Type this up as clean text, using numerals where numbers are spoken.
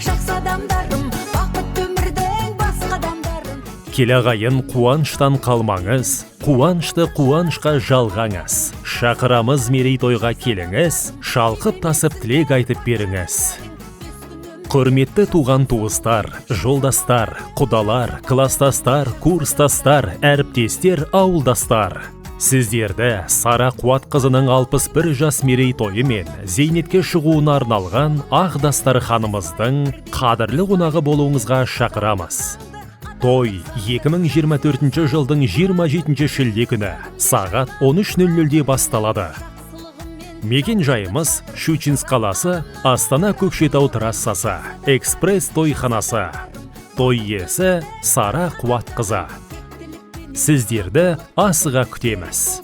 жақсы адамдарым, бақытты өмірдің басқа адамдарым. Келағайын қуаныштан қалмаңыз, қуанышты қуанышқа жалғаңыз. Шақырамыз мерейтойға келіңіз, шалқып тасып тілек айтып беріңіз. Құрметті туған туыстар, жолдастар, құдалар, кластастар, курстастар, әріптестер, ауылдастар. Сіздерді Сара Қуатқызының 61 жас мерейтойы мен зейнетке шығуына арналған Ақ дастарханымыздың қадірлі қонағы болуыңызға шақырамыз. Той 2024 жылдың 27 шілде күні сағат 13:00-де басталады. Мекен жайымыз Щучинск қаласы, Астана-Көкшетау трассасы, экспресс тойханасы. Той иесі Сара Қуатқызы. Сіздерді асыға күтеміз.